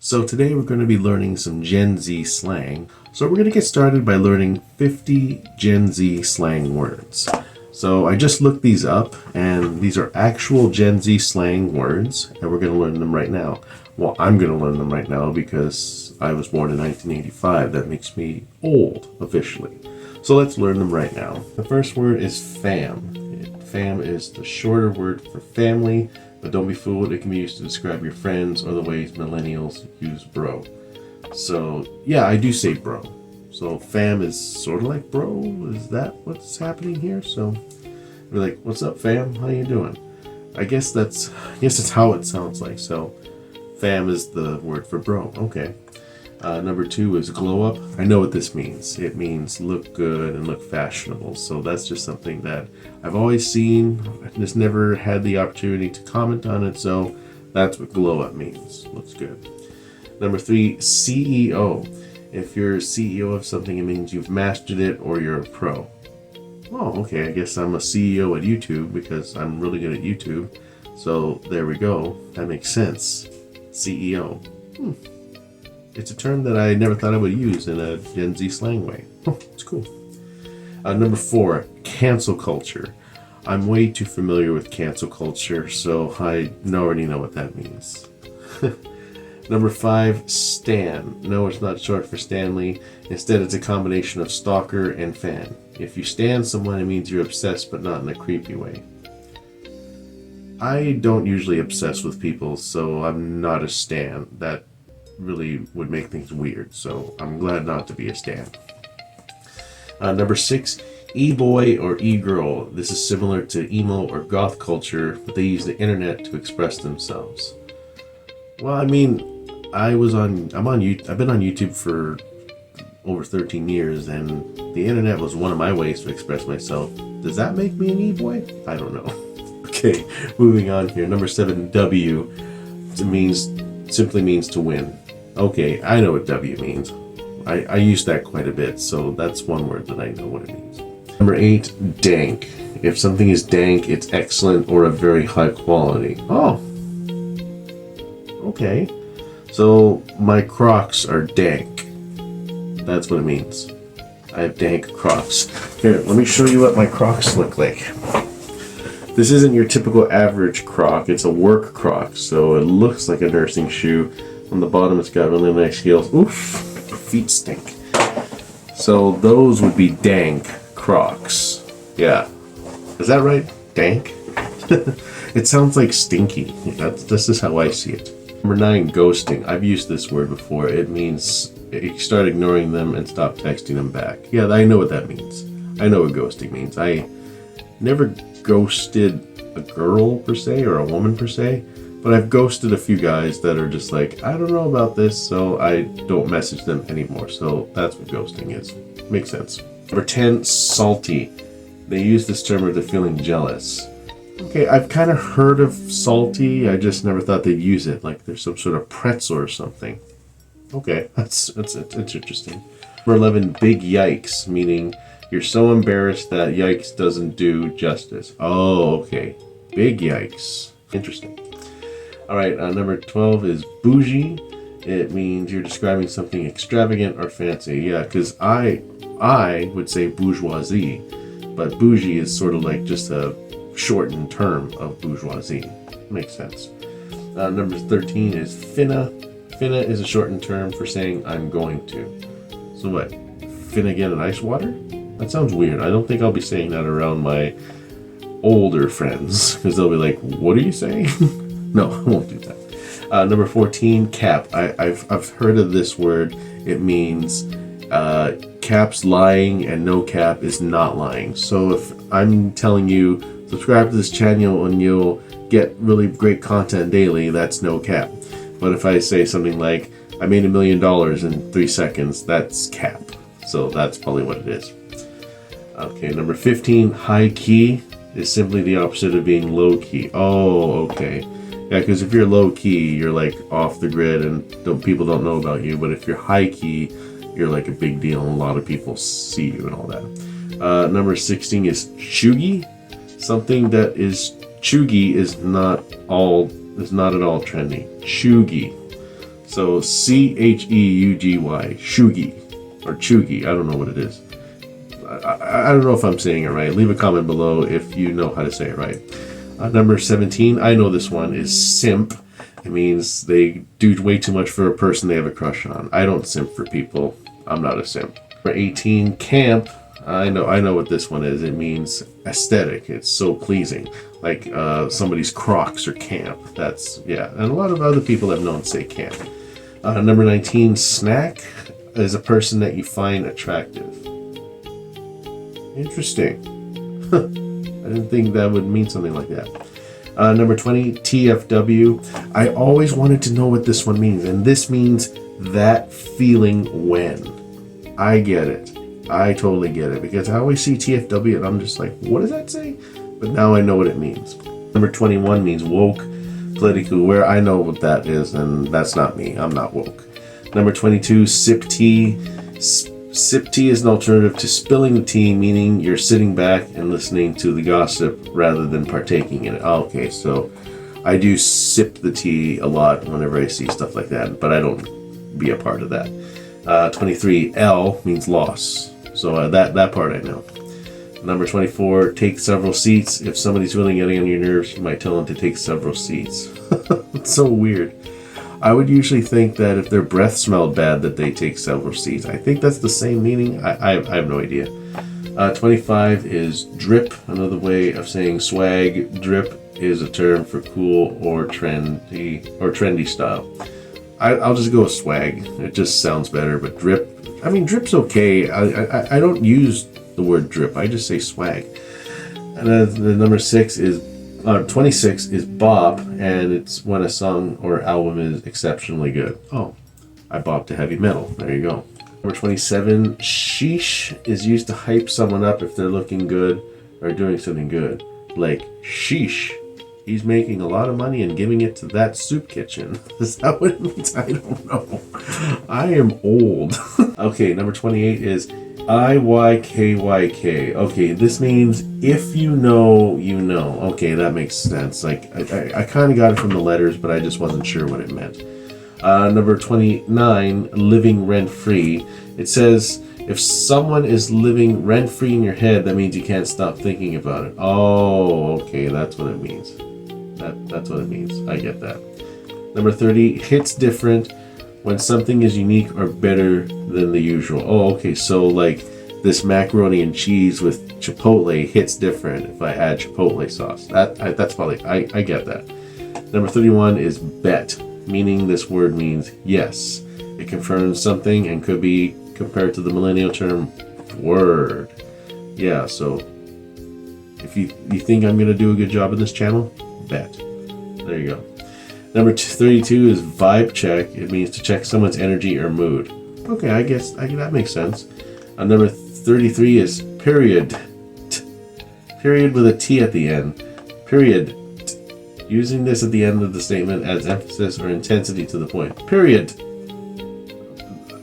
So today we're going to be learning some Gen Z slang. So we're going to get started by learning 50 Gen Z slang words. So I just looked these up, and these are actual Gen Z slang words, and we're going to learn them right now. Well, I'm going to learn them right now because I was born in 1985. That makes me old, officially. So let's learn them right now. The first word is fam. Fam is the shorter word for family, but don't be fooled, it can be used to describe your friends or the ways millennials use bro. So yeah, I do say bro. So fam is sort of like bro. Is that what's happening here? So we're like, what's up fam? How you doing? I guess that's how it sounds like. So fam is the word for bro. Okay. Number 2 is glow up. I know what this means. It means look good and look fashionable. So that's just something that I've always seen. I just never had the opportunity to comment on it. So that's what glow up means. Looks good. Number 3, CEO. If you're a CEO of something, it means you've mastered it or you're a pro. Oh, okay. I guess I'm a CEO at YouTube because I'm really good at YouTube. So there we go. That makes sense. CEO. It's a term that I never thought I would use in a Gen Z slang way. Oh, it's cool. Number 4, cancel culture. I'm way too familiar with cancel culture, so I already know what that means. Number 5, stan. No, it's not short for Stanley. Instead, it's a combination of stalker and fan. If you stan someone, it means you're obsessed, but not in a creepy way. I don't usually obsess with people, so I'm not a stan. That really would make things weird, so I'm glad not to be a stan. Number 6, e-boy or e-girl. This is similar to emo or goth culture, but they use the internet to express themselves. Well, I mean, I've been on YouTube for over 13 years, and the internet was one of my ways to express myself. Does that make me an e-boy? I don't know. Okay, moving on here. Number 7, W. It simply means to win. Okay, I know what W means. I use that quite a bit, so that's one word that I know what it means. Number 8, dank. If something is dank, it's excellent or of very high quality. Oh, okay. So my Crocs are dank. That's what it means. I have dank Crocs. Here, let me show you what my Crocs look like. This isn't your typical average Croc. It's a work Croc, so it looks like a nursing shoe. On the bottom, it's got really nice heels. Oof, feet stink. So those would be dank Crocs. Yeah, is that right? Dank? It sounds like stinky. This is how I see it. Number 9, ghosting. I've used this word before. It means you start ignoring them and stop texting them back. Yeah, I know what that means. I know what ghosting means. I never ghosted a girl per se or a woman per se, but I've ghosted a few guys that are just like, I don't know about this, so I don't message them anymore. So that's what ghosting is. Makes sense. Number 10, salty. They use this term if they're feeling jealous. Okay, I've kind of heard of salty. I just never thought they'd use it like there's some sort of pretzel or something. Okay, that's interesting. Number 11, big yikes, meaning you're so embarrassed that yikes doesn't do justice. Oh, okay. Big yikes. Interesting. All right, number 12 is bougie. It means you're describing something extravagant or fancy. Yeah, because I would say bourgeoisie, but bougie is sort of like just a shortened term of bourgeoisie. Makes sense. Number 13 is finna. Finna is a shortened term for saying I'm going to. So what? Finna get an ice water? That sounds weird. I don't think I'll be saying that around my older friends because they'll be like, what are you saying? No, I won't do that. Number 14, cap. I've heard of this word. It means cap's lying and no cap is not lying. So if I'm telling you, subscribe to this channel and you'll get really great content daily, that's no cap. But if I say something like, I made $1 million in 3 seconds, that's cap. So that's probably what it is. Okay, number 15, high key is simply the opposite of being low key. Oh, okay. Yeah, because if you're low key, you're like off the grid and people don't know about you. But if you're high key, you're like a big deal and a lot of people see you and all that. Number 16 is chuggy. Something that is chuggy is not at all trendy. Chuggy. So Cheugy, Shugi, or Chugi. I don't know what it is. I don't know if I'm saying it right. Leave a comment below if you know how to say it right. Number 17, I know this one, is simp. It means they do way too much for a person they have a crush on. I don't simp for people. I'm not a simp. Number 18, camp. I know what this one is. It means aesthetic. It's so pleasing. Like somebody's Crocs or camp. That's, yeah. And a lot of other people I've known say camp. Number 19, snack, is a person that you find attractive. Interesting. I didn't think that would mean something like that. Number 20, TFW. I always wanted to know what this one means. And this means that feeling when. I get it. I totally get it. Because I always see TFW and I'm just like, what does that say? But now I know what it means. Number 21 means woke, politically aware. I know what that is, and that's not me. I'm not woke. Number 22, sip tea. Sip tea is an alternative to spilling the tea, meaning you're sitting back and listening to the gossip rather than partaking in it. Okay, so I do sip the tea a lot whenever I see stuff like that, but I don't be a part of that. 23, L means loss. So that part I know. Number 24, take several seats. If somebody's really getting on your nerves, you might tell them to take several seats. It's so weird. I would usually think that if their breath smelled bad that they take several seats. I think that's the same meaning. I have no idea. 25 is drip, another way of saying swag. Drip is a term for cool or trendy style. I'll just go with swag. It just sounds better, but drip, I mean, drip's okay. I don't use the word drip. I just say swag. And the number 26 is bop, and it's when a song or album is exceptionally good. Oh, I bop to heavy metal. There you go. Number 27, sheesh is used to hype someone up if they're looking good or doing something good. Like, sheesh, he's making a lot of money and giving it to that soup kitchen. Is that what it means? I don't know. I am old. Okay, number 28 is IYKYK. Okay, this means if you know, you know. Okay, that makes sense. Like, I kind of got it from the letters, but I just wasn't sure what it meant. Number 29, living rent-free. It says, if someone is living rent-free in your head, that means you can't stop thinking about it. Oh, okay, that's what it means. That's what it means. I get that. Number 30, hits different when something is unique or better than the usual. Oh, okay, so like this macaroni and cheese with chipotle hits different if I add chipotle sauce. That's probably, I get that. Number 31 is bet, meaning this word means yes. It confirms something and could be compared to the millennial term word. Yeah, so if you think I'm going to do a good job in this channel, bet. There you go. Number 32 is vibe check. It means to check someone's energy or mood. Okay, I guess that makes sense. Number 33 is period. Period with a T at the end. Period. Using this at the end of the statement adds emphasis or intensity to the point. Period.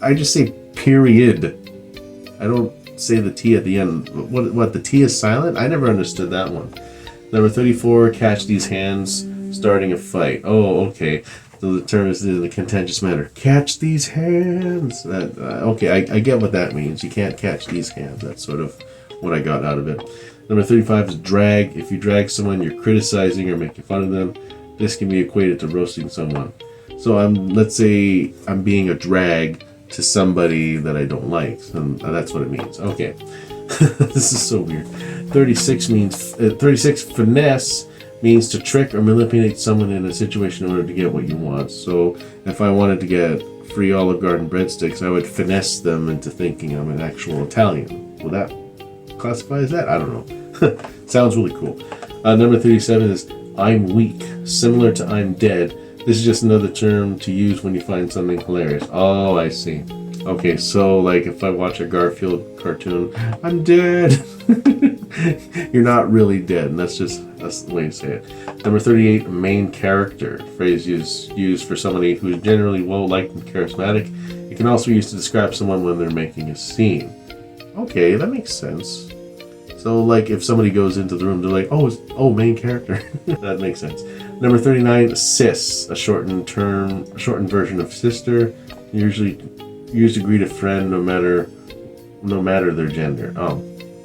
I just say period. I don't say the T at the end. What, the T is silent? I never understood that one. Number 34, catch these hands. Starting a fight. Oh, okay. So the term is in a contentious manner. Catch these hands. Okay, I get what that means. You can't catch these hands. That's sort of what I got out of it. Number 35 is drag. If you drag someone, you're criticizing or making fun of them. This can be equated to roasting someone. So let's say I'm being a drag to somebody that I don't like. And that's what it means. Okay. This is so weird. 36 finesse means to trick or manipulate someone in a situation in order to get what you want. So if I wanted to get free Olive Garden breadsticks, I would finesse them into thinking I'm an actual Italian. Will that classify as that? I don't know. Sounds really cool. Number 37 is I'm weak, similar to I'm dead. This is just another term to use when you find something hilarious. Oh, I see. Okay, so like if I watch a Garfield cartoon, I'm dead. You're not really dead, and that's the way to say it. Number 38, main character. Phrase used for somebody who's generally well-liked and charismatic. It can also be used to describe someone when they're making a scene. Okay, that makes sense. So like if somebody goes into the room, they're like, oh, main character. That makes sense. Number 39, sis, a shortened version of sister, usually used to greet a friend no matter their gender. Oh,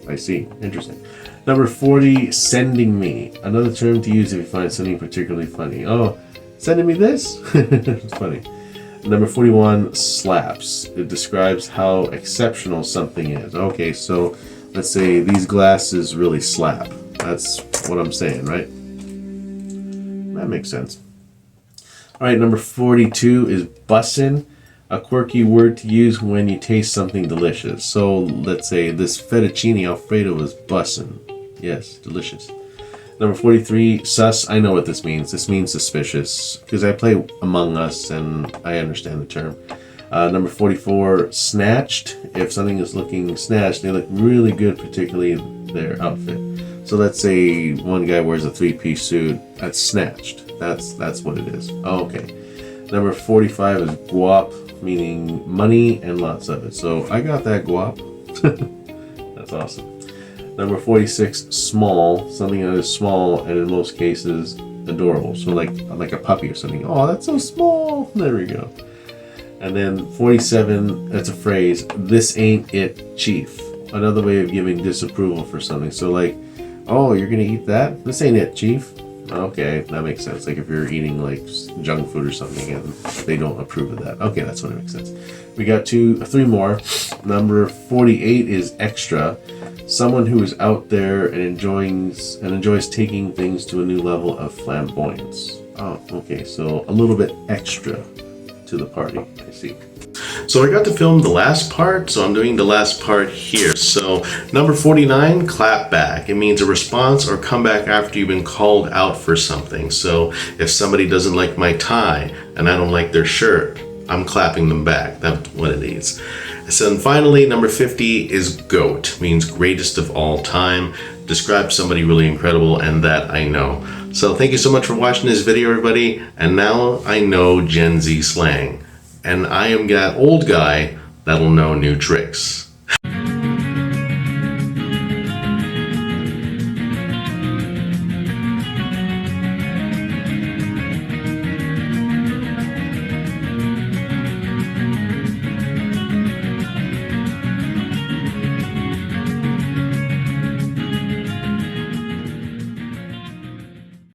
I see. Interesting. Number 40, sending me, another term to use if you find something particularly funny. Oh, sending me this? It's funny. Number 41, slaps. It describes how exceptional something is. Okay, so let's say these glasses really slap. That's what I'm saying, right? That makes sense. All right, number 42 is bussin', a quirky word to use when you taste something delicious. So let's say this fettuccine alfredo is bussin'. Yes, delicious. Number 43, sus. I know what this means. This means suspicious because I play Among Us and I understand the term. Number 44, snatched. If something is looking snatched, they look really good, particularly their outfit. So let's say one guy wears a 3-piece suit. That's snatched. That's what it is. Oh, okay. Number 45 is guap, meaning money and lots of it. So I got that guap. That's awesome. Number 46, small. Something that is small and in most cases adorable. So like a puppy or something. Oh, that's so small. There we go. And then 47, that's a phrase. This ain't it, chief. Another way of giving disapproval for something. So like, oh, you're gonna eat that? This ain't it, chief. Okay, that makes sense. Like if you're eating like junk food or something and they don't approve of that. Okay, that's what it makes sense. We got three more. Number 48 is extra. Someone who is out there and enjoys taking things to a new level of flamboyance. Oh, okay, so a little bit extra to the party, I see. So I got to film the last part, so I'm doing the last part here. So number 49, clap back. It means a response or comeback after you've been called out for something. So if somebody doesn't like my tie and I don't like their shirt, I'm clapping them back. That's what it is. So finally, number 50 is GOAT, means greatest of all time. Describes somebody really incredible, and that I know. So thank you so much for watching this video, everybody. And now I know Gen Z slang. And I am that old guy that'll know new tricks.